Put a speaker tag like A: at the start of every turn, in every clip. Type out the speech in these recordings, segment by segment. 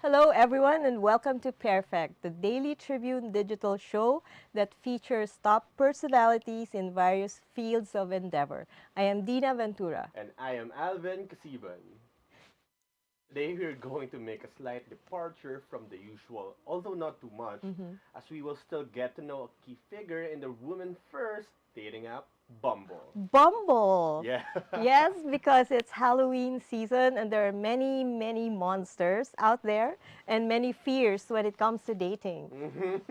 A: Hello, everyone, and welcome to Pairfect, the daily Tribune digital show that features top personalities in various fields of endeavor. I am Dinah Ventura.
B: And I am Alvin Kasiban. Today we're going to make a slight departure from the usual, although not too much, as we will still get to know a key figure in the woman first dating app, Bumble.
A: Bumble!
B: Yeah.
A: Yes, because it's Halloween season and there are many, many monsters out there and many fears when it comes to dating.
B: Mhm.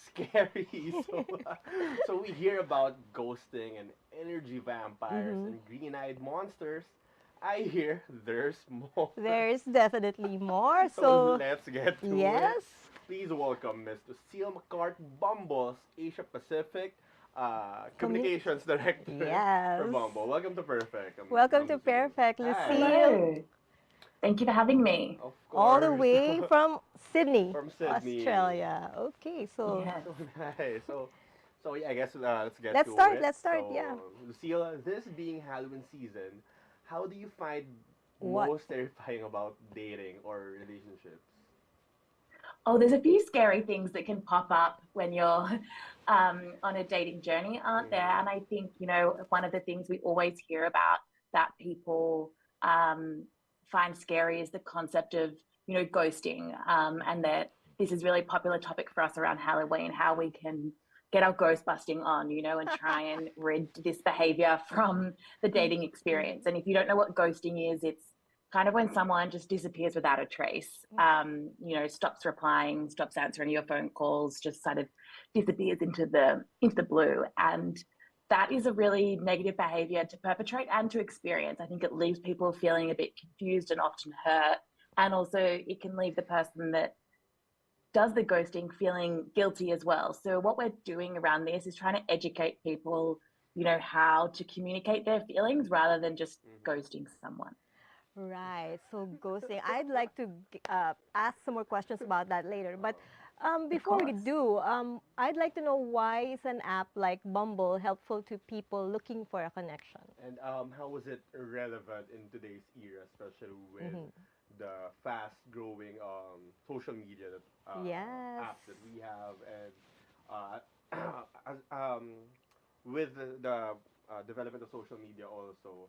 B: Scary. So we hear about ghosting and energy vampires
A: Mhm.
B: and green-eyed monsters. I hear there's more.
A: There is definitely more,
B: So
A: so
B: let's get to it.
A: yes.
B: Please welcome Miss Lucille McCart, Bumble's Asia Pacific
A: Communi-
B: Communications Director for
A: yes.
B: Bumble. Welcome to Perfect,
A: Welcome to
B: Lucille.
A: Perfect,
B: Hi.
A: Lucille.
C: Hello. Thank you for having me.
B: Of
A: All the
B: course.
A: way from Sydney,
B: From Sydney.
A: Australia. Okay, so
C: Yes.
B: So nice. So yeah, I guess let's get
A: let's
B: to
A: start.
B: it.
A: Let's start. Yeah.
B: So Lucille, this being Halloween season, how do you find
A: What?
B: most terrifying about dating or relationships?
C: Oh, there's a few scary things that can pop up when you're on a dating journey, aren't there?
B: Mm-hmm.
C: And I think, one of the things we always hear about that people um, find scary is the concept of, ghosting. And that this is really a popular topic for us around Halloween, how we can get our ghost busting on, and try and rid this behavior from the dating experience. And if you don't know what ghosting is, it's kind of when someone just disappears without a trace, stops replying, stops answering your phone calls, just sort of disappears into the blue. And that is a really negative behavior to perpetrate and to experience. I think it leaves people feeling a bit confused and often hurt. And also it can leave the person that does the ghosting feeling guilty as well. So what we're doing around this is trying to educate people, how to communicate their feelings rather than just ghosting someone.
A: Right. So ghosting. I'd like to ask some more questions about that later. But
C: Of
A: before we
C: course.
A: do, I'd like to know why is an app like Bumble helpful to people looking for a connection?
B: And how was it relevant in today's era, especially with
A: Hmm.
B: the fast-growing social media
A: Yes.
B: apps that we have, and as, with the development of social media also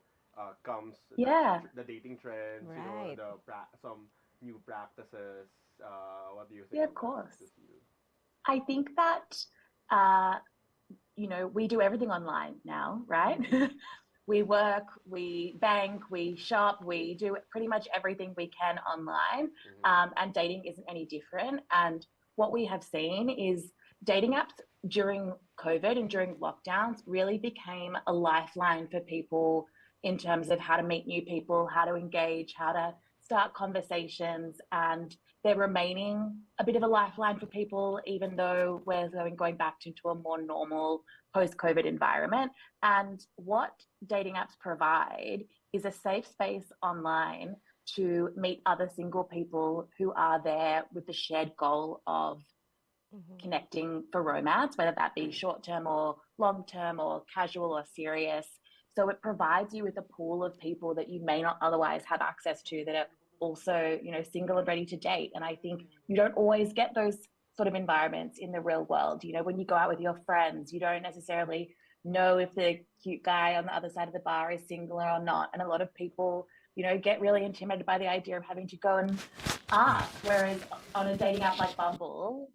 B: comes
C: Yeah.
B: the dating trends,
A: Right.
B: some new practices. What do you think
C: Yeah,
B: of
C: of
B: that,
C: course.
B: Lucille?
C: I think that, uh, we do everything online now, right? We work, we bank, we shop, we do pretty much everything we can online.
B: Mm-hmm.
C: And dating isn't any different. And what we have seen is dating apps during COVID and during lockdowns really became a lifeline for people in terms of how to meet new people, how to engage, how to start conversations. And they're remaining a bit of a lifeline for people, even though we're going back into a more normal post COVID environment. And what dating apps provide is a safe space online to meet other single people who are there with the shared goal of
A: Hmm.
C: connecting for romance, whether that be short term or long term or casual or serious. So it provides you with a pool of people that you may not otherwise have access to that are also, single and ready to date. And I think you don't always get those sort of environments in the real world. When you go out with your friends, you don't necessarily know if the cute guy on the other side of the bar is single or not. And a lot of people, get really intimidated by the idea of having to go and ask. Whereas on a dating app like Bumble,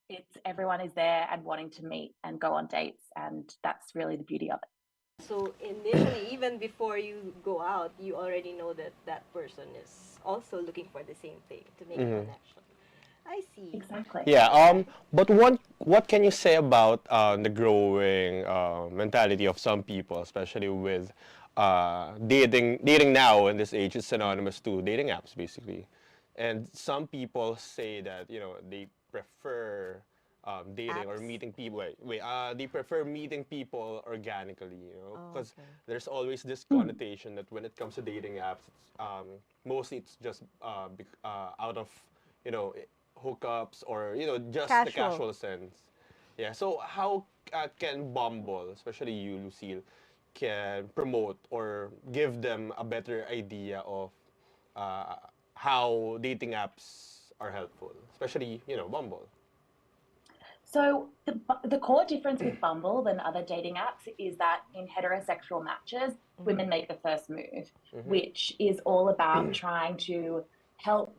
C: it's everyone is there and wanting to meet and go on dates, and that's really the beauty of it.
A: So initially, even before you go out, you already know that that person is also looking for the same thing to make a
B: Mm-hmm.
A: connection. I see.
C: Exactly.
B: Yeah.
A: All right.
B: But what can you say about the growing mentality of some people, especially with dating now in this age is synonymous to dating apps basically, and some people say that they prefer dating or
A: Apps.
B: meeting people. They prefer meeting people organically,
A: Oh,
B: because
A: okay.
B: there's always this
C: Mm.
B: connotation that when it comes to dating apps, mostly it's just out of you know hookups or just the
A: Casual.
B: casual sense. Yeah. So how can Bumble, especially you, Lucille, can promote or give them a better idea of uh, how dating apps are helpful, especially, Bumble.
C: So the core difference with Bumble than other dating apps is that in heterosexual matches, women make the first move, which is all about trying to help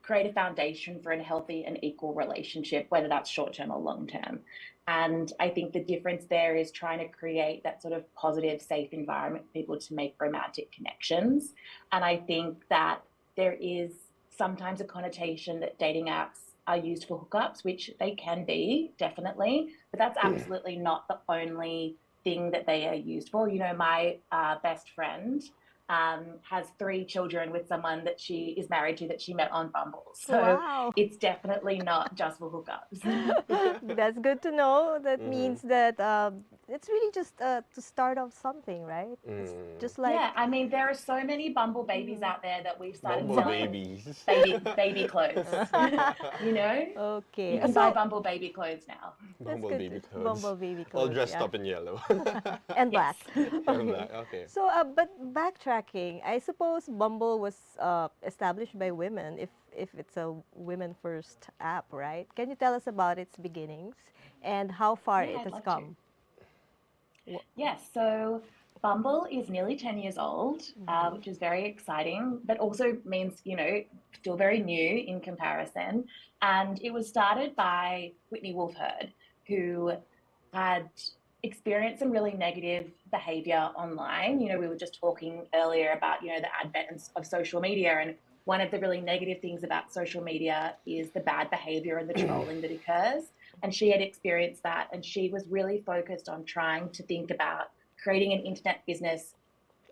C: create a foundation for a healthy and equal relationship, whether that's short term or long term. And I think the difference there is trying to create that sort of positive, safe environment for people to make romantic connections. And I think that there is sometimes a connotation that dating apps are used for hookups, which they can be, definitely, but that's absolutely not the only thing that they are used for. You know, my best friend has 3 children with someone that she is married to that she met on Bumble. So
A: Wow.
C: it's definitely not just for hookups.
A: That's good to know. That means that it's really just to start off something, right? It's just like,
C: Yeah, I mean, there are so many Bumble babies out there that we've started
B: Bumble
C: selling
B: babies.
C: baby clothes. You know,
A: okay.
C: you can buy Bumble baby clothes now.
A: That's
B: Bumble
A: good.
B: baby clothes.
A: Bumble baby
B: All
A: clothes,
B: dressed
A: yeah.
B: up in yellow.
A: And
C: Yes.
A: black.
B: And
A: Okay.
B: black, okay.
A: So, but backtracking, I suppose Bumble was established by women, if it's a women first app, right? Can you tell us about its beginnings and how far
C: Yeah,
A: it
C: I'd
A: has
C: love to.
A: come?
C: Yes, so Bumble is nearly 10 years old, which is very exciting, but also means, you know, still very new in comparison. And it was started by Whitney Wolf Herd, who had experienced some really negative behavior online. You know, we were just talking earlier about, you know, the advent of social media. And one of the really negative things about social media is the bad behavior and the trolling that occurs. And she had experienced that. And she was really focused on trying to think about creating an internet business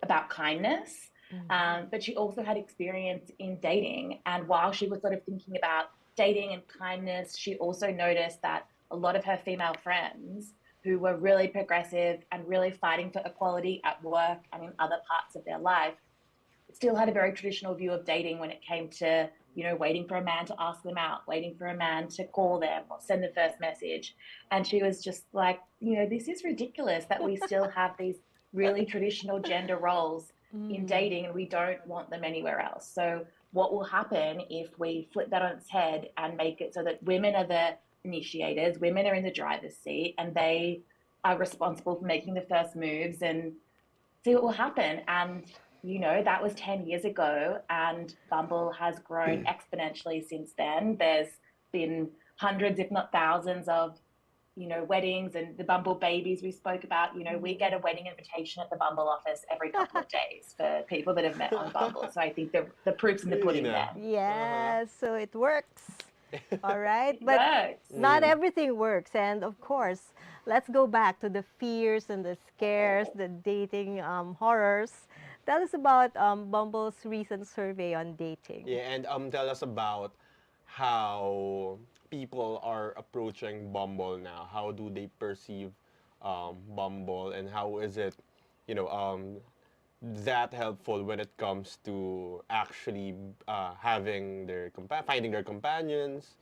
C: about kindness. But she also had experience in dating. And while she was sort of thinking about dating and kindness, she also noticed that a lot of her female friends who were really progressive and really fighting for equality at work and in other parts of their life still had a very traditional view of dating when it came to, you know, waiting for a man to ask them out, waiting for a man to call them or send the first message. And she was just like, you know, this is ridiculous that we still have these really traditional gender roles in dating and we don't want them anywhere else. So what will happen if we flip that on its head and make it so that women are the initiators, women are in the driver's seat and they are responsible for making the first moves and see what will happen. And, you know, that was 10 years ago and Bumble has grown exponentially since then. There's been hundreds, if not thousands of, you know, weddings and the Bumble babies we spoke about. You know, we get a wedding invitation at the Bumble office every couple of days for people that have met on Bumble. So I think the proof's in the pudding
B: Dina.
C: there.
A: Yes, so it works. All right,
C: It
A: but
C: works.
A: not everything works. And of course, let's go back to the fears and the scares, the dating horrors. Tell us about Bumble's recent survey on dating.
B: Yeah, and tell us about how people are approaching Bumble now. How do they perceive Bumble, and how is it, that helpful when it comes to actually finding their companions,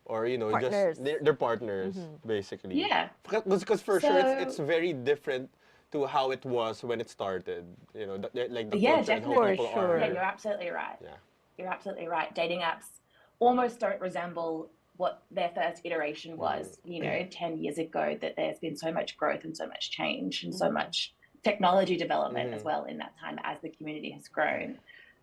B: or
A: Partners.
B: just their partners, basically.
C: Yeah.
B: Because for sure it's
C: So,
B: very different to how it was when it started. Like the
C: yeah,
B: culture and how
A: For
C: definitely.
B: people
A: sure.
C: Yeah,
B: are.
C: you're absolutely right.
B: Yeah.
C: You're absolutely right. Dating apps almost don't resemble what their first iteration was, you know, 10 years ago, that there's been so much growth and so much change and so much technology development as well in that time as the community has grown.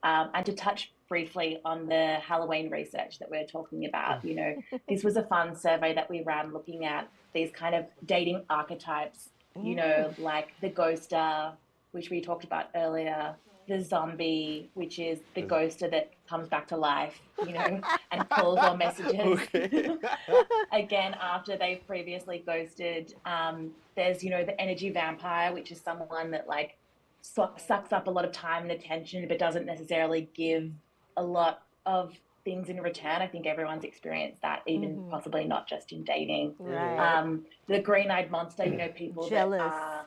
C: And to touch briefly on the Halloween research that we're talking about, you know, this was a fun survey that we ran looking at these kind of dating archetypes, you know, like the ghoster, which we talked about earlier, the zombie, which is the ghoster that comes back to life, you know, and calls or messages
B: Okay.
C: again after they've previously ghosted. There's, you know, the energy vampire, which is someone that like sucks up a lot of time and attention, but doesn't necessarily give a lot of things in return. I think everyone's experienced that, even possibly not just in dating.
A: Right.
C: The green-eyed monster, you know, people that
A: Jealous.
C: are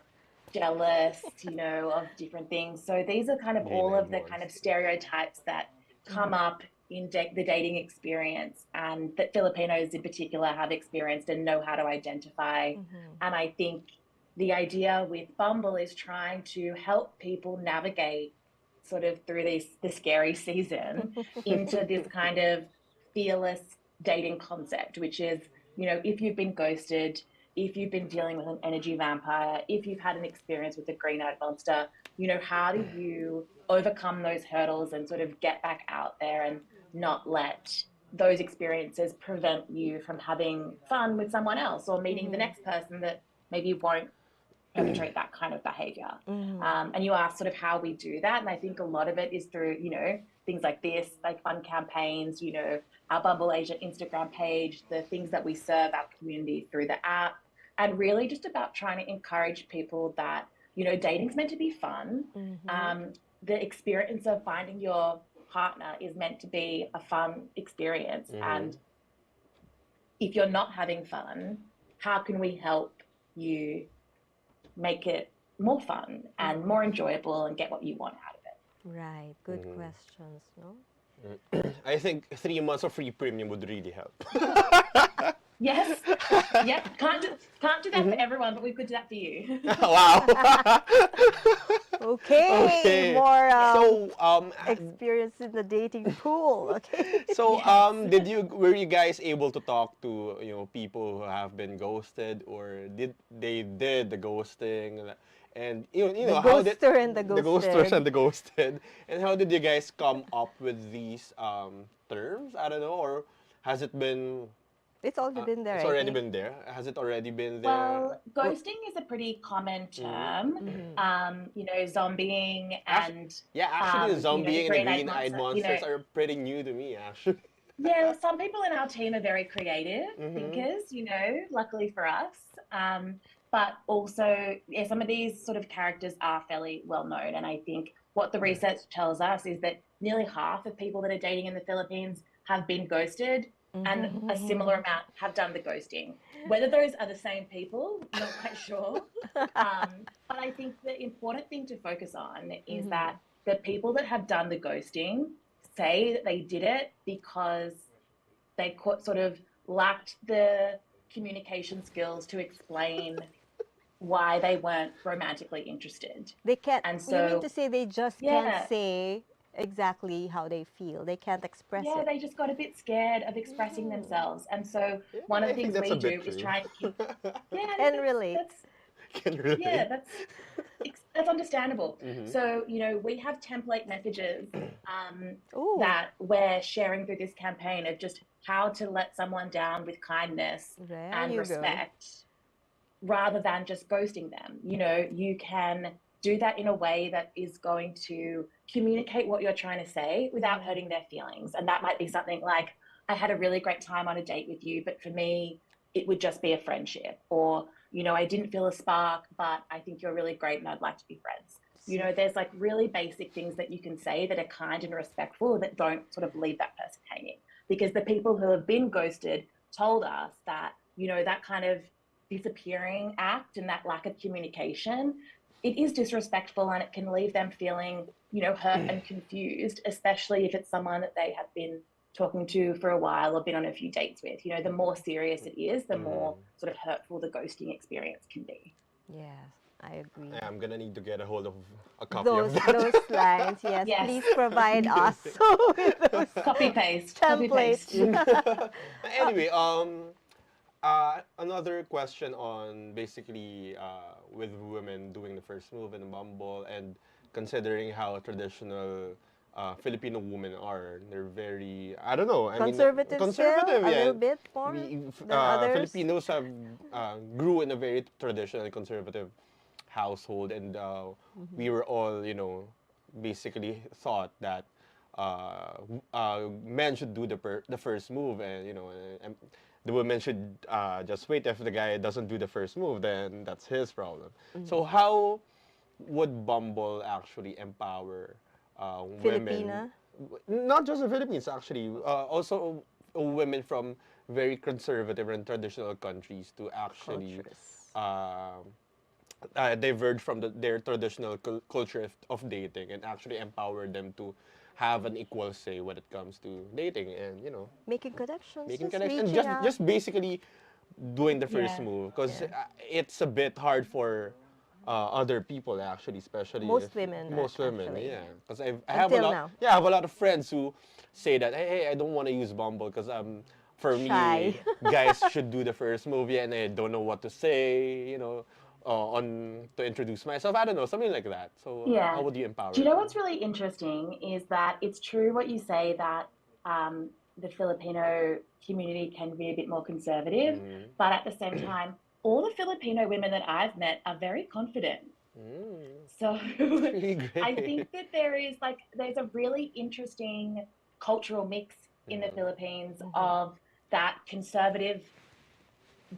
C: jealous, you know, of different things. So these are kind of all
B: Green-eyed
C: of the kind of
B: monster.
C: stereotypes that come up in the dating experience and that Filipinos in particular have experienced and know how to identify. And I think the idea with Bumble is trying to help people navigate sort of through the scary season into this kind of fearless dating concept, which is, if you've been ghosted, if you've been dealing with an energy vampire, if you've had an experience with a green-eyed monster, how do you overcome those hurdles and sort of get back out there and not let those experiences prevent you from having fun with someone else or meeting the next person that maybe won't perpetrate that kind of behavior. And you ask sort of how we do that. And I think a lot of it is through, things like this, like fun campaigns, our Bumble Asia Instagram page, the things that we serve our community through the app, and really just about trying to encourage people that, dating's meant to be fun. The experience of finding your partner is meant to be a fun experience. And if you're not having fun, how can we help you make it more fun and more enjoyable and get what you want out of it?
A: Right. Good questions, no?
B: I think 3 months of free premium would really help.
C: Yes. Yep. Can't do that for everyone, but we could do that for you.
B: Wow.
A: Okay. More
B: So,
A: experience in the dating pool. Okay.
B: so were you guys able to talk to people who have been ghosted, or did the ghosting, and
A: The
B: how did
A: ghoster and the
B: the ghosters
A: ghosted.
B: and the ghosted, and how did you guys come up with these terms? I don't know, or has it been?
A: It's already been there.
B: It's
A: I
B: already
A: think.
B: been there. Has it already been there?
C: Well, ghosting is a pretty common term. Zombieing and
B: Actually, the
C: the
B: zombie and the
C: green-eyed
B: green-eyed
C: monster,
B: monsters are pretty new to me, actually.
C: Yeah, some people in our team are very creative thinkers, luckily for us. But also, some of these sort of characters are fairly well known. And I think what the research tells us is that nearly half of people that are dating in the Philippines have been ghosted, and a similar amount have done the ghosting. Whether those are the same people, not quite sure. But I think the important thing to focus on is that the people that have done the ghosting say that they did it because they sort of lacked the communication skills to explain why they weren't romantically interested.
A: They can't.
C: And
A: You mean
C: so,
A: to say they just
C: yeah,
A: can't say exactly how they feel? They can't express
C: yeah,
A: it.
C: they just got a bit scared of expressing themselves. And so one of
B: I
C: the
B: think
C: things
B: that's
C: we
B: a bit
C: do is
B: true.
C: try and keep, yeah, I think
A: Can relate.
B: Can relate.
C: yeah, that's understandable. So, we have template messages
A: Ooh,
C: that we're sharing through this campaign of just how to let someone down with kindness
A: there
C: and
A: you go.
C: respect rather than just ghosting them. You can do that in a way that is going to communicate what you're trying to say without hurting their feelings. And that might be something like, I had a really great time on a date with you, but for me, it would just be a friendship. Or, I didn't feel a spark, but I think you're really great and I'd like to be friends. There's like really basic things that you can say that are kind and respectful that don't sort of leave that person hanging. Because the people who have been ghosted told us that, that kind of disappearing act and that lack of communication, it is disrespectful and it can leave them feeling, hurt and confused, especially if it's someone that they have been talking to for a while or been on a few dates with. The more serious it is, the more sort of hurtful the ghosting experience can be.
A: Yes, I agree.
B: Yeah, I'm gonna need to get a hold of a copy
A: Those
B: of that.
A: those lines, yes.
C: Yes.
A: Please provide us with those
C: Copy paste.
A: templates.
B: Anyway, another question on basically with women doing the first move in Bumble, and considering how traditional Filipino women are. They're very, I don't know, I mean,
A: Conservative
B: conservative,
A: still, a
B: yeah.
A: little bit more than others.
B: Filipinos have grew in a very traditional and conservative household, and we were all, basically thought that men should do the first move, and the women should just wait. If the guy doesn't do the first move, then that's his problem. So how would Bumble actually empower women?
A: Filipina.
B: Not just the Philippines, actually, also women from very conservative and traditional countries to actually
A: Cultures.
B: diverge from their traditional culture of dating, and actually empower them to have an equal say when it comes to dating, and
A: Making connections.
B: making
A: just
B: connections, and
A: reaching out.
B: just basically doing the first
C: Yeah.
B: move, because
A: Yeah.
B: it's a bit hard for other people actually, especially
A: Most
B: if,
A: women,
B: most women,
A: actually.
B: yeah. Because I have a
A: Until
B: lot,
A: now.
B: yeah, I have a lot of friends who say that, hey, I don't want to use Bumble because for
A: Shy.
B: me, guys should do the first movie and I don't know what to say, on to introduce myself. I don't know, something like that. So how
C: Yeah.
B: would you empower
C: Do you know
B: them?
C: what's really interesting is that it's true what you say that the Filipino community can be a bit more conservative,
B: Mm.
C: but at the same time, all the Filipino women that I've met are very confident.
B: Mm.
C: So
B: That's really
C: I
B: great.
C: think that there's a really interesting cultural mix in the Philippines of that conservative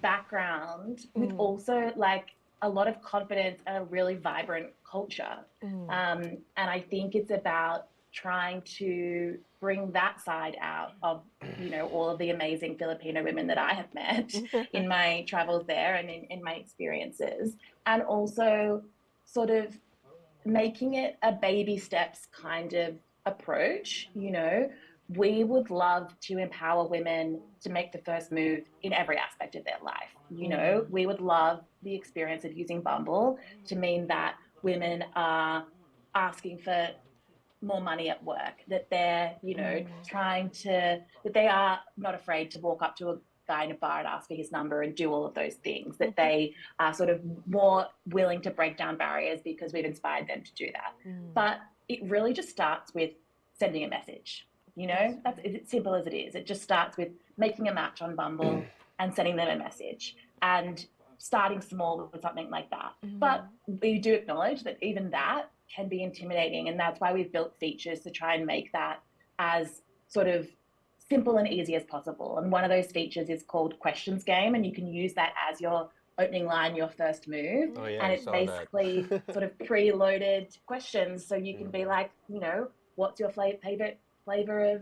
C: background with also like a lot of confidence and a really vibrant culture. And I think it's about trying to bring that side out of all of the amazing Filipino women that I have met in my travels there and in my experiences, and also sort of making it a baby steps kind of approach. We would love to empower women to make the first move in every aspect of their life. We would love the experience of using Bumble to mean that women are asking for more money at work, that they're, that they are not afraid to walk up to a guy in a bar and ask for his number and do all of those things, that they are sort of more willing to break down barriers because we've inspired them to do that. But it really just starts with sending a message. That's as simple as it is. It just starts with making a match on Bumble and sending them a message and starting small with something like that. But we do acknowledge that even that can be intimidating. And that's why we've built features to try and make that as sort of simple and easy as possible. And one of those features is called Questions Game. And you can use that as your opening line, your first move.
B: Oh yeah,
C: And
B: I
C: it's
B: saw that.
C: basically sort of preloaded questions. So you can be like, what's your favorite flavor of,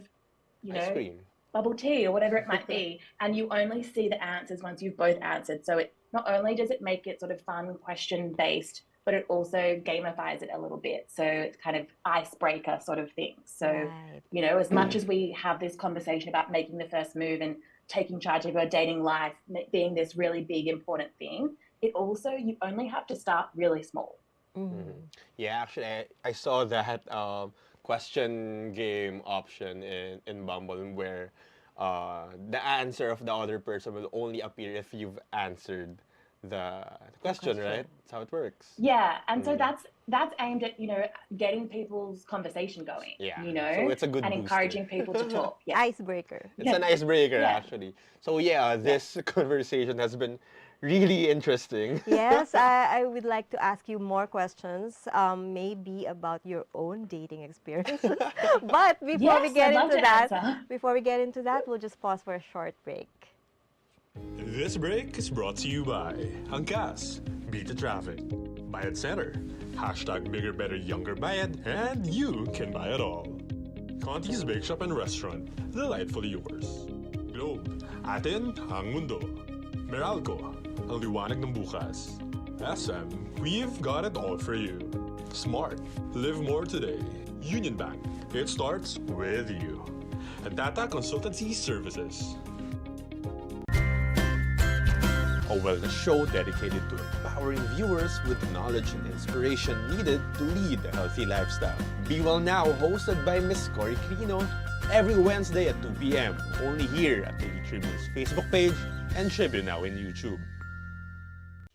B: Ice cream.
C: bubble tea or whatever it might be. And you only see the answers once you've both answered. So it not only does it make it sort of fun question based, but it also gamifies it a little bit. So it's kind of icebreaker sort of thing. So,
A: Right.
C: as much as we have this conversation about making the first move and taking charge of your dating life being this really big, important thing, it also, you only have to start really small.
B: Yeah, actually, I saw that question game option in Bumble where the answer of the other person will only appear if you've answered the question, right? That's how it works.
C: Yeah, and so that's aimed at getting people's conversation going,
B: Yeah, so it's a good
C: and
B: booster.
C: encouraging people to talk. Yeah,
A: Icebreaker.
B: It's an icebreaker,
C: Yeah.
B: actually. So yeah, this conversation has been really interesting.
A: Yes, I would like to ask you more questions, maybe about your own dating experience. But before we
C: Yes,
A: get
C: I'd love
A: into
C: to
A: that,
C: answer.
A: we'll just pause for a short break.
D: This break is brought to you by Angkas, Beat the Traffic, Bayad Center, hashtag Bigger Better Younger Bayad, and you can buy it all. Conti's Bake Shop and Restaurant, delightfully yours. Globe, atin ang mundo. Meralco, ang liwanag ng bukas. SM, we've got it all for you. Smart, live more today. Union Bank, it starts with you. And Tata Consultancy Services.
B: A wellness show dedicated to empowering viewers with the knowledge and inspiration needed to lead a healthy lifestyle. Be Well Now, hosted by Miss Cory Crino, every Wednesday at 2 p.m. only here at Daily Tribune's Facebook page and Tribune Now in YouTube.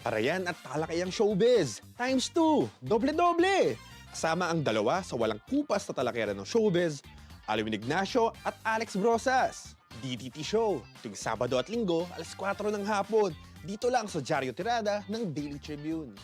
B: Parayan at talakayang showbiz, times 2, doble-doble! Kasama ang dalawa sa walang kupas na talakayan ng showbiz, Alvin Ignacio at Alex Brosas. DTT Show, tuwing Sabado at Linggo, alas 4 ng hapon, dito lang sa Diaryo Tirada ng Daily Tribune.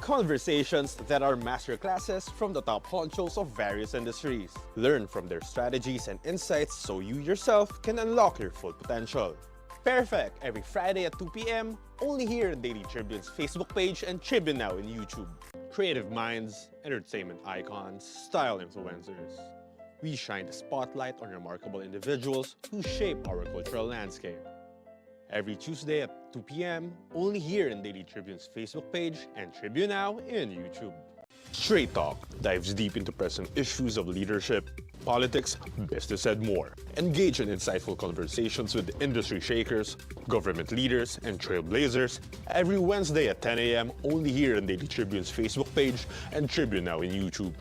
B: Conversations that are masterclasses from the top honchos of various industries. Learn from their strategies and insights so you yourself can unlock your full potential. Pairfect, every Friday at 2 p.m., only here in Daily Tribune's Facebook page and Tribune Now in YouTube. Creative minds, entertainment icons, style influencers. We shine the spotlight on remarkable individuals who shape our cultural landscape. Every Tuesday at 2 p.m., only here in Daily Tribune's Facebook page and Tribune Now in YouTube.
D: Straight Talk dives deep into present issues of leadership, politics, business, and more. Engage in insightful conversations with industry shakers, government leaders, and trailblazers every Wednesday at 10 a.m. only here on Daily Tribune's Facebook page and Tribune Now in YouTube.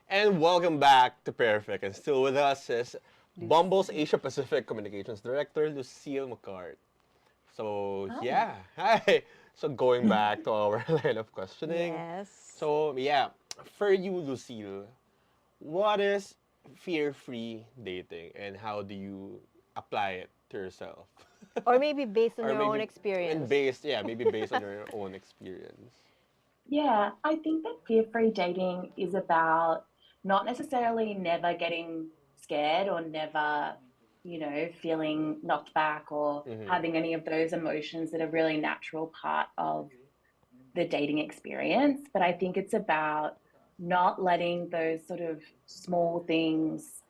B: And welcome back to Pairfect. And still with us is Bumble's Asia Pacific Communications Director, Lucille McCart. So, yeah. Hi. So, going back to our line of questioning.
A: Yes.
B: So, yeah, for you, Lucille, what is fear-free dating and how do you apply it to yourself?
A: Or maybe based on
B: Or
A: your own
B: maybe-
A: experience.
B: And based, yeah, maybe based on your own experience.
C: Yeah, I think that fear-free dating is about not necessarily never getting scared or never, feeling knocked back or having any of those emotions that are really natural part of the dating experience. But I think it's about not letting those sort of small things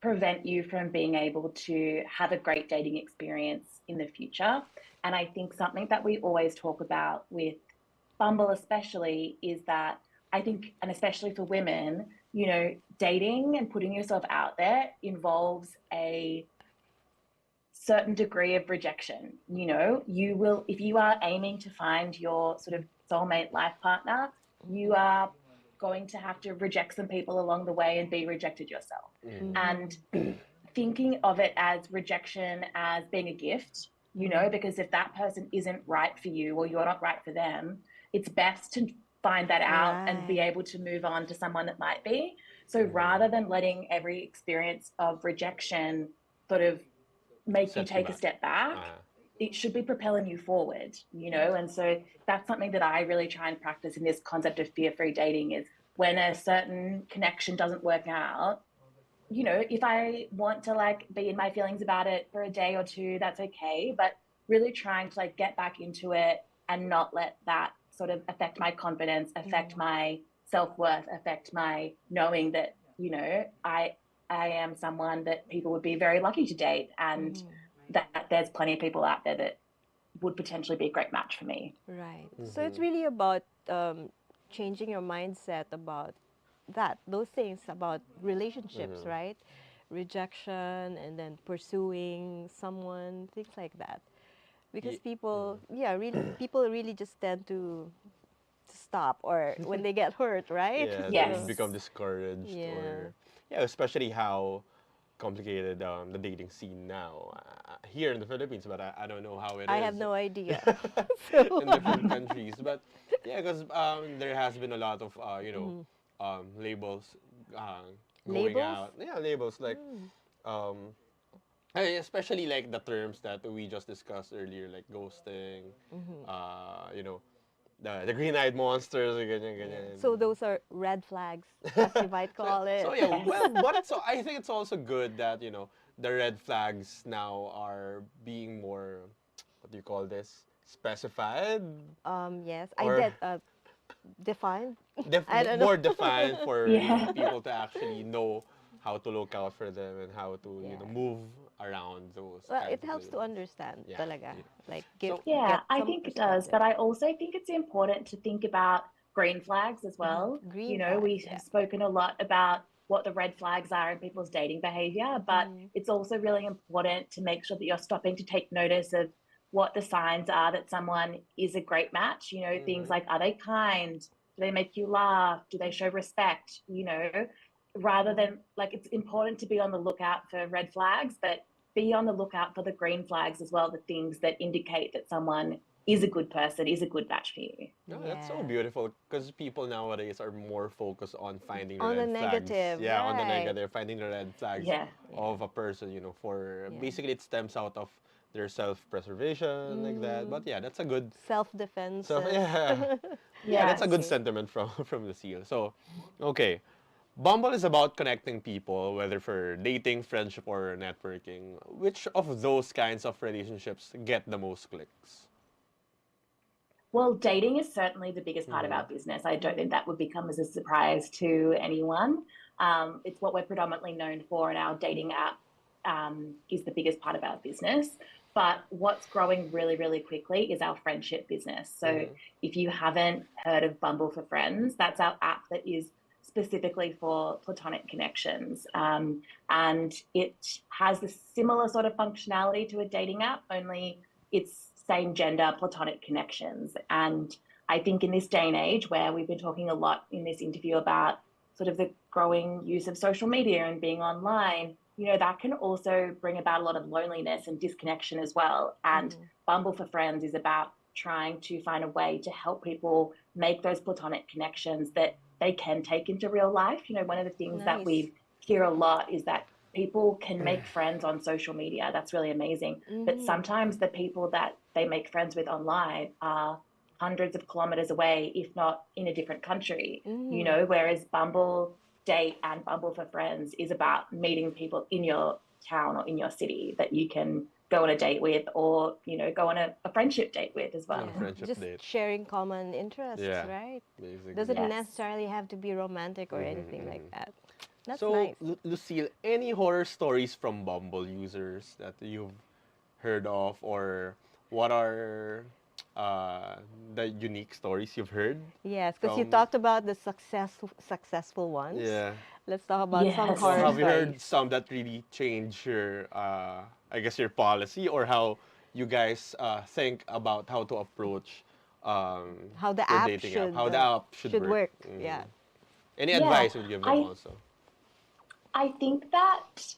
C: prevent you from being able to have a great dating experience in the future. And I think something that we always talk about with Bumble especially is that I think, and especially for women, dating and putting yourself out there involves a certain degree of rejection. You will, if you are aiming to find your sort of soulmate life partner, you are going to have to reject some people along the way and be rejected yourself. And thinking of it as rejection as being a gift, because if that person isn't right for you or you're not right for them, it's best to find that out and be able to move on to someone that might be. So rather than letting every experience of rejection sort of make you take a step back, it should be propelling you forward, And so that's something that I really try and practice in this concept of fear-free dating is when a certain connection doesn't work out, if I want to be in my feelings about it for a day or two, that's okay. But really trying to get back into it and not let that sort of affect my confidence, affect my self-worth, affect my knowing that, I am someone that people would be very lucky to date and that there's plenty of people out there that would potentially be a great match for me.
A: Right. So it's really about changing your mindset about those things about relationships, right? Rejection and then pursuing someone, things like that. Because people really just tend to stop or when they get hurt, right?
B: Yeah,
C: Yes.
B: they become discouraged.
A: Yeah.
B: Or, especially how complicated the dating scene now here in the Philippines, but I don't know how it is.
A: I have no idea.
B: in different countries. But yeah, because there has been a lot of labels going
A: Labels?
B: out. Yeah, labels like especially like the terms that we just discussed earlier, like ghosting, the green-eyed monsters, ganyan, ganyan.
A: So those are red flags, as you might call it.
B: So yeah, well, but so I think it's also good that the red flags now are being more, what do you call this, specified,
A: Yes,
B: or-
A: I get defined.
B: Def-
A: I don't know.
B: more defined for
C: Yeah.
B: people to actually know how to look out for them and how to move around those.
A: Well,
B: kinds
A: it
B: of
A: helps to
B: labels.
A: understand
B: Yeah,
A: talaga.
B: yeah.
A: Like
B: So-
C: Yeah,
A: get
C: I
A: some
C: think it does,
A: perspective.
C: but I also think it's important to think about green flags as well.
A: Green
C: We
A: flags, yeah.
C: have spoken a lot about what the red flags are in people's dating behavior, but it's also really important to make sure that you're stopping to take notice of what the signs are that someone is a great match. Things like, are they kind? Do they make you laugh? Do they show respect? Rather than it's important to be on the lookout for red flags, but be on the lookout for the green flags as well, the things that indicate that someone is a good person, is a good match for you.
B: No, that's so
A: Yeah.
B: beautiful because people nowadays are more focused on finding the
A: On the
B: red flags.
A: negative,
B: Yeah, on the
A: right.
B: negative, finding the red flags
C: Yeah.
B: of a person, for
A: Yeah.
B: basically it stems out of their self-preservation like that. But yeah, that's a good
A: Self-defense.
B: yeah, that's a good
C: Yes.
B: sentiment from the seal. So, okay. Bumble is about connecting people, whether for dating, friendship, or networking. Which of those kinds of relationships get the most clicks?
C: Well, dating is certainly the biggest part of our business. I don't think that would become as a surprise to anyone. It's what we're predominantly known for in our dating app is the biggest part of our business. But what's growing really, really quickly is our friendship business. So if you haven't heard of Bumble for Friends, that's our app that is specifically for platonic connections. And it has the similar sort of functionality to a dating app, only it's same gender platonic connections. And I think in this day and age where we've been talking a lot in this interview about sort of the growing use of social media and being online, you know, that can also bring about a lot of loneliness and disconnection as well. And Bumble for Friends is about trying to find a way to help people make those platonic connections that they can take into real life. You know, one of the things that we hear a lot is that people can make friends on social media. That's really amazing. But sometimes the people that they make friends with online are hundreds of kilometers away, if not in a different country, you know, whereas Bumble Date and Bumble for Friends is about meeting people in your town or in your city that you can go on a date with, or, you know, go on a friendship date with as well.
A: Just sharing common interests, right?
B: Basically.
A: Doesn't necessarily have to be romantic or anything like that. That's
B: so,
A: nice.
B: Lucille, any horror stories from Bumble users that you've heard of, or what are the unique stories you've heard?
A: Yes, because you talked about the successful ones.
B: Yeah.
A: Let's talk about some
B: Or
A: horror
B: have you
A: stories.
B: heard some that really change your, I guess, your policy, or how you guys think about how to approach
A: how the
B: your
A: app
B: dating
A: should,
B: app, how the app should work?
A: Yeah.
B: Any advice would you give them also?
C: I think that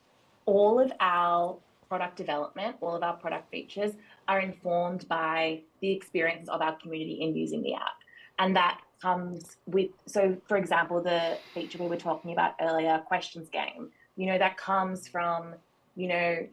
C: all of our product development, all of our product features are informed by the experiences of our community in using the app. And that comes with, so for example, the feature we were talking about earlier, questions game, you know, that comes from, you know,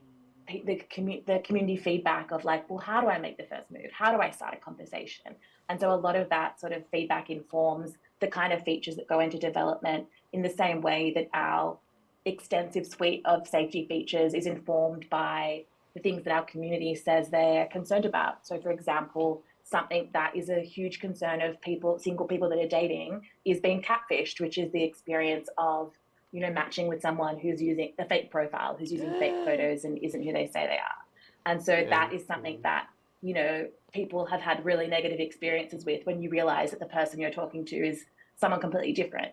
C: the community feedback of like, well, how do I make the first move? How do I start a conversation? And so a lot of that sort of feedback informs the kind of features that go into development, in the same way that our extensive suite of safety features is informed by the things that our community says they're concerned about. So for example, something that is a huge concern of single people that are dating, is being catfished, which is the experience of, you know, matching with someone who's using a fake profile, who's using fake photos and isn't who they say they are. And so that is something that, you know, people have had really negative experiences with, when you realize that the person you're talking to is someone completely different.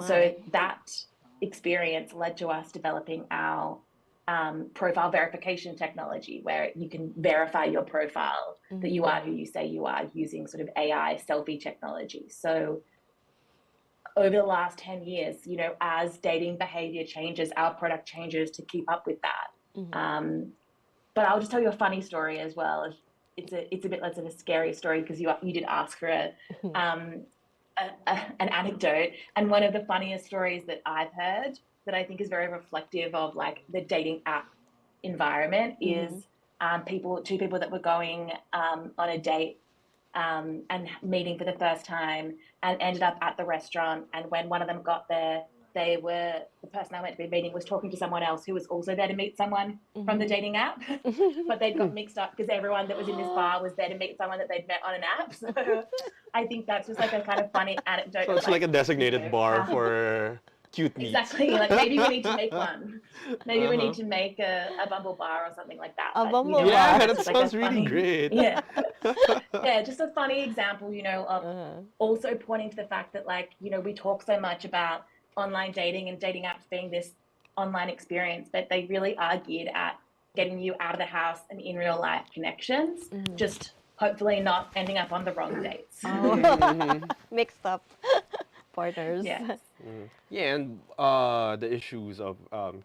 C: So that experience led to us developing our profile verification technology, where you can verify your profile that you are who you say you are, using sort of AI selfie technology. So over the last 10 years, you know, as dating behavior changes, our product changes to keep up with that. But I'll just tell you a funny story as well. It's a bit less of a scary story, because you did ask for an anecdote. And one of the funniest stories that I've heard, that I think is very reflective of like the dating app environment, is two people that were going on a date and meeting for the first time, and ended up at the restaurant. And when one of them got there, the person they went to be meeting was talking to someone else who was also there to meet someone from the dating app, but they'd got mixed up because everyone that was in this bar was there to meet someone that they'd met on an app. So I think that's just like a kind of funny anecdote.
B: So it's like a designated bar for cute meets.
C: Exactly. Like maybe we need to make one. Maybe we need to make a Bumble bar or something like that.
A: A Bumble bar.
B: Yeah, that
C: like
B: sounds really great.
C: Yeah. Yeah, just a funny example, you know, of also pointing to the fact that, like, you know, we talk so much about online dating and dating apps being this online experience, but they really are geared at getting you out of the house and in real life connections, just hopefully not ending up on the wrong dates.
A: Mixed up partners.
C: Yes.
B: Yeah, and the issues of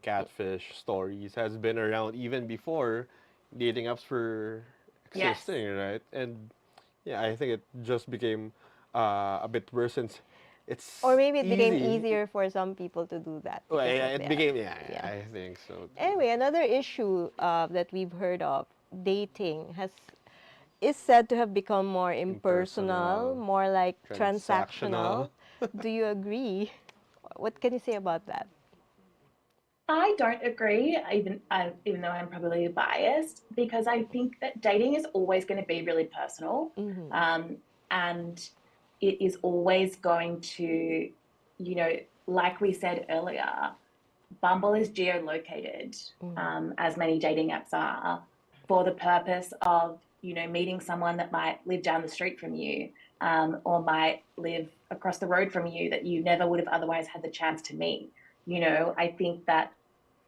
B: catfish stories has been around even before dating apps were existing, right? And yeah, I think it just became a bit worse since it's
A: Or maybe it
B: easy.
A: became easier for some people to do that.
B: Well, yeah,
A: because of
B: it
A: the
B: became,
A: app.
B: I think so.
A: Anyway, another issue that we've heard of, dating is said to have become more impersonal, more like transactional. Do you agree? What can you say about that?
C: I don't agree, even though I'm probably biased, because I think that dating is always going to be really personal, and it is always going to, you know, like we said earlier, Bumble is geolocated, as many dating apps are, for the purpose of, meeting someone that might live down the street from you, or might live across the road from you that you never would have otherwise had the chance to meet. I think that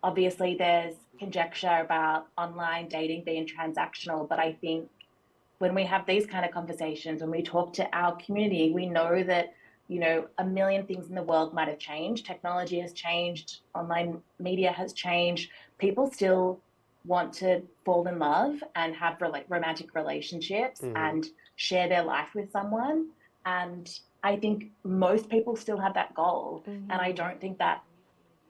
C: obviously there's conjecture about online dating being transactional, but I think when we have these kind of conversations, when we talk to our community, we know that, a million things in the world might have changed. Technology has changed, online media has changed. People still want to fall in love and have romantic relationships and share their life with someone. And I think most people still have that goal. And I don't think that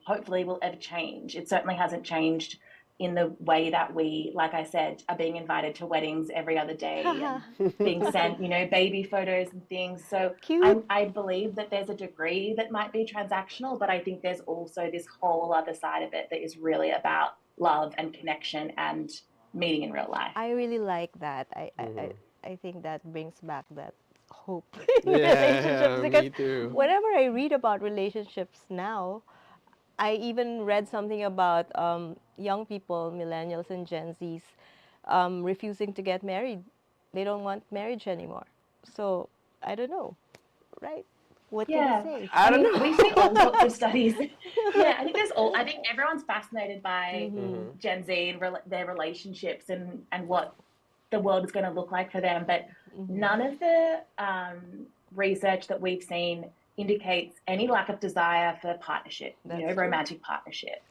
C: hopefully will ever change. It certainly hasn't changed in the way that we, like I said, are being invited to weddings every other day and being sent, baby photos and things. So I believe that there's a degree that might be transactional, but I think there's also this whole other side of it that is really about love and connection and meeting in real life.
A: I really like that. I think that brings back that hope in
B: Yeah,
A: relationships, because
B: me too.
A: whenever I read about relationships now, I even read something about young people, millennials and Gen Zs, refusing to get married. They don't want marriage anymore. So I don't know, right? What can you say?
B: I don't know.
C: We see all sorts of studies. Yeah, I think everyone's fascinated by Gen Z and their relationships and what the world is going to look like for them. But none of the research that we've seen indicates any lack of desire for partnership, romantic partnership.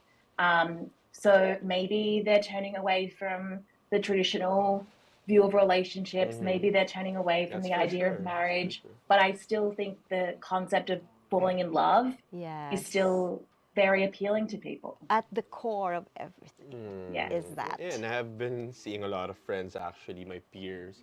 C: So maybe they're turning away from the traditional view of relationships. Maybe they're turning away from the idea of marriage. But I still think the concept of falling in love is still very appealing to people.
A: At the core of everything is that.
B: Yeah, and I've been seeing a lot of friends, actually, my peers,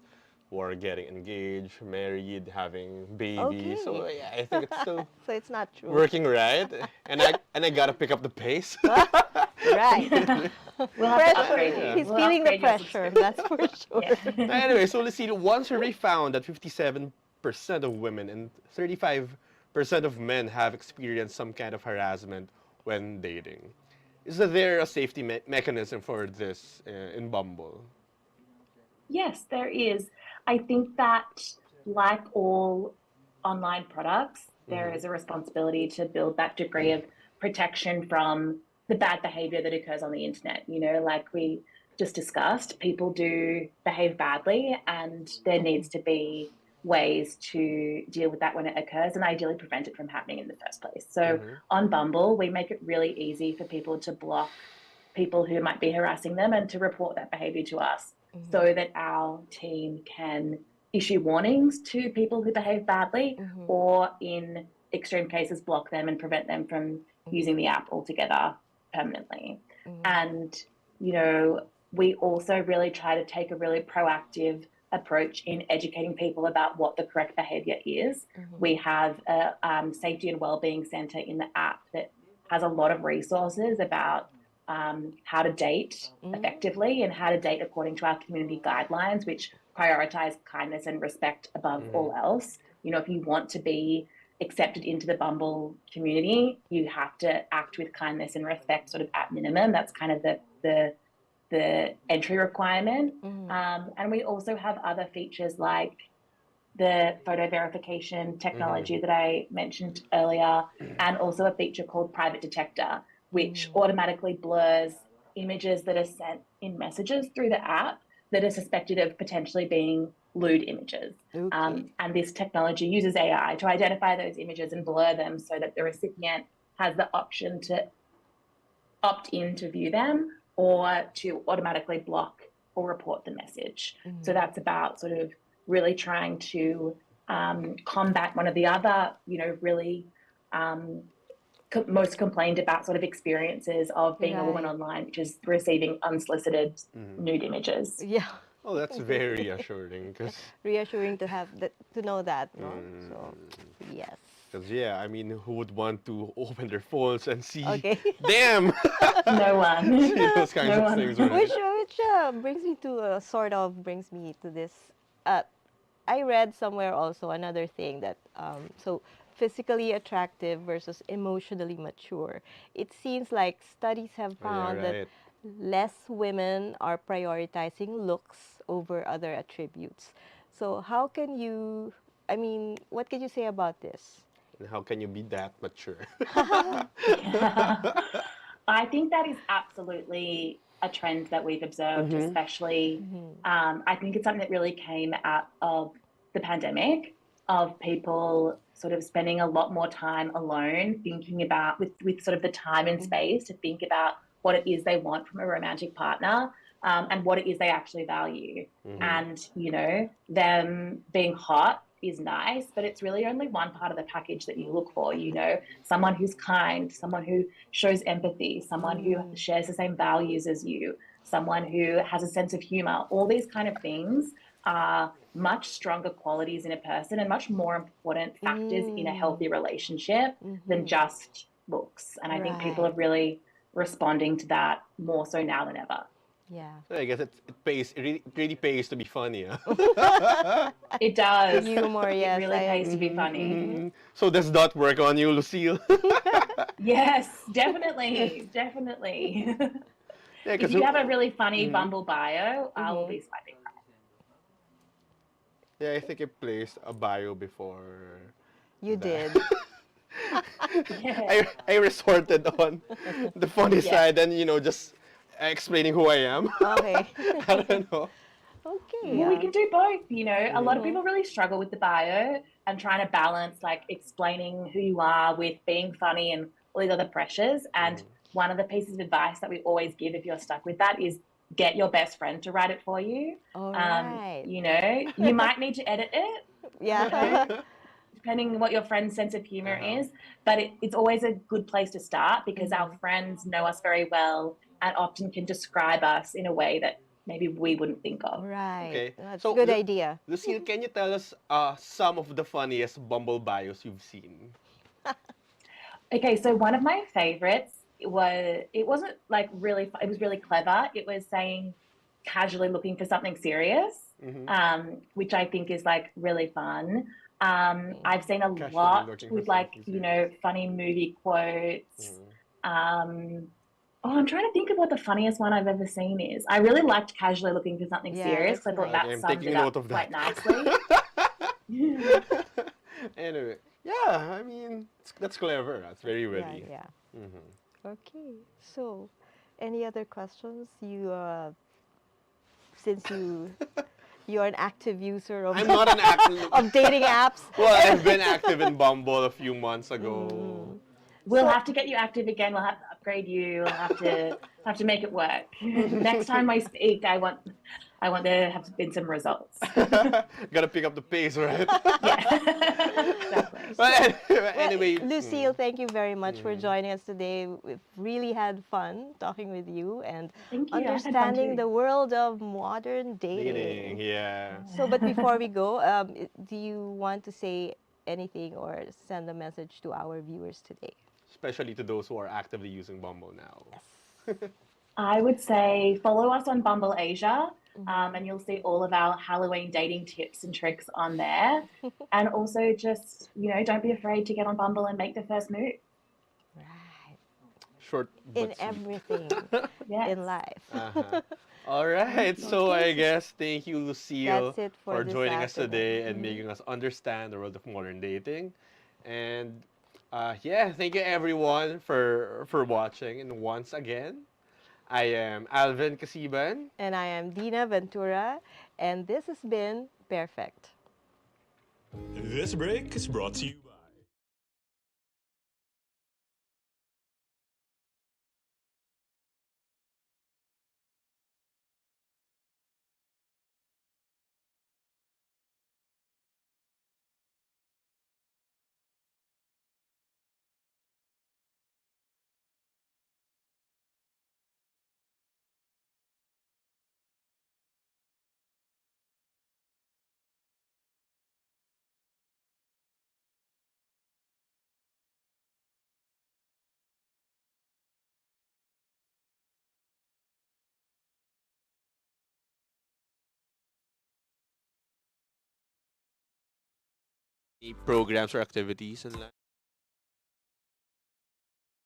B: who are getting engaged, married, having babies. So
A: Okay.
B: yeah, I think it's still
A: So it's not true.
B: working right. And I gotta pick up the pace.
A: Right.
C: We'll have to
A: Pressure.
C: upgrade you.
A: He's
C: We'll
A: feeling the
C: upgrade your
A: pressure, that's for sure.
B: Anyway, so let's see. One survey found that 57% of women and 35% of men have experienced some kind of harassment when dating. Is there a safety mechanism for this in Bumble?
C: Yes, there is. I think that, like all online products, there is a responsibility to build that degree of protection from the bad behavior that occurs on the internet. Like we just discussed, people do behave badly, and there needs to be ways to deal with that when it occurs and ideally prevent it from happening in the first place. So on Bumble, we make it really easy for people to block people who might be harassing them and to report that behavior to us, so that our team can issue warnings to people who behave badly, or in extreme cases block them and prevent them from using the app altogether permanently. And we also really try to take a really proactive approach in educating people about what the correct behavior is. We have a safety and wellbeing center in the app that has a lot of resources about how to date effectively and how to date according to our community guidelines, which prioritize kindness and respect above all else. If you want to be accepted into the Bumble community, you have to act with kindness and respect, sort of at minimum. That's kind of the entry requirement. And we also have other features like the photo verification technology that I mentioned earlier, and also a feature called Private Detector, which automatically blurs images that are sent in messages through the app that are suspected of potentially being lewd images. And this technology uses AI to identify those images and blur them so that the recipient has the option to opt in to view them or to automatically block or report the message. So that's about sort of really trying to combat one of the other, really most complained about sort of experiences of being a woman online, which is receiving unsolicited nude images.
A: Yeah.
B: Oh, that's very reassuring.
A: Reassuring to have that, to know that. No? So, yes.
B: Because, yeah, I mean, who would want to open their phones and see,
A: Damn!
C: No one.
B: See those kinds of things, right?
A: Which brings me to this. I read somewhere also another thing that, so physically attractive versus emotionally mature. It seems like studies have
B: Oh, yeah,
A: found that
B: right.
A: less women are prioritizing looks over other attributes. So how can you, I mean, what can you say about this?
B: And how can you be that mature?
C: I think that is absolutely a trend that we've observed, especially. I think it's something that really came out of the pandemic, of people sort of spending a lot more time alone, thinking about with sort of the time and space to think about what it is they want from a romantic partner, and what it is they actually value. And, you know, them being hot is nice, but it's really only one part of the package that you look for. You know, someone who's kind, someone who shows empathy, someone who shares the same values as you, someone who has a sense of humor. All these kind of things are much stronger qualities in a person and much more important factors in a healthy relationship than just looks. And I think people are
A: Right.
C: really responding to that more so now than ever.
A: Yeah.
B: I guess it really pays to be funny. Huh?
C: It does.
A: Humor,
C: It
A: yes,
C: really
A: I
C: pays to be
A: agree.
C: funny.
B: So does that work on you, Lucille?
C: Yes, definitely, definitely.
B: Yeah,
C: If
B: because
C: you have a really funny Bumble bio, I will be swiping
B: yeah, I think I placed a bio before
A: You
B: that.
A: did.
C: right. Yeah.
B: I resorted on the funny
C: Yeah.
B: side and just explaining who I am.
A: Okay.
B: I don't know.
A: Okay.
C: Well, we can do both. You know, a lot of
A: Mhm.
C: people really struggle with the bio and trying to balance like explaining who you are with being funny and all these other pressures. And one of the pieces of advice that we always give if you're stuck with that is get your best friend to write it for you.
A: All right.
C: You know, you might need to edit it, you
A: Yeah.
C: know, depending on what your friend's sense of humor
B: Uh-huh.
C: is. But it's always a good place to start because our
A: Mhm.
C: friends know us very well and often can describe us in a way that maybe we wouldn't think of.
A: Right.
B: Okay.
A: That's a
B: So,
A: good idea.
B: Lucille, can you tell us some of the funniest Bumble bios you've seen?
C: Okay, so one of my favorites was, it wasn't like really, it was really clever. It was saying casually looking for something serious, which I think is like really fun. I've seen a
B: Casually
C: lot
B: looking for
C: with like,
B: something
C: you
B: serious.
C: know, funny movie quotes. Um, oh, I'm trying to think of what the funniest one I've ever seen is. I really liked casually looking for something
A: Yeah,
C: serious
A: that's
C: because I thought
A: nice.
B: Okay,
C: that
B: I'm
C: summed
B: taking
C: it up
B: note of that.
C: quite nicely.
B: Anyway, yeah, I mean, that's clever. That's very
A: Yeah,
B: witty.
A: yeah. Okay. So, any other questions? You, since you're an active user of
B: I'm not an active.
A: of dating apps.
B: Well, I've been active in Bumble a few months ago.
C: We'll
A: So,
C: have to get you active again. We'll have to upgrade you. We'll have to make it work. Next time I speak, I want there to have been some results.
B: Gotta pick up the pace, right?
C: Yeah, exactly.
B: But
A: well,
B: anyway,
A: Lucille, thank you very much for joining us today. We've really had fun talking with you and
C: Thank you. I've had fun
A: understanding
C: too.
A: the world of modern
B: dating,
A: dating.
B: yeah.
A: So, but before we go, do you want to say anything or send a message to our viewers today?
B: Especially to those who are actively using Bumble now.
C: I would say follow us on Bumble Asia, and you'll see all of our Halloween dating tips and tricks on there. And also, just don't be afraid to get on Bumble and make the first move.
A: Right.
B: Short
A: In
B: but sweet.
A: everything
C: Yes.
A: in life.
B: Uh-huh. All right, so
A: Okay,
B: I
A: so
B: guess thank you, Lucille,
A: that's it for
B: for
A: this
B: joining us
A: afternoon.
B: today and making us understand the world of modern dating. And yeah, thank you everyone for watching. And once again, I am Alvin Kasiban.
A: And I am Dinah Ventura, and this has been Pairfect.
D: This break is brought to you
B: Any programs or activities in life?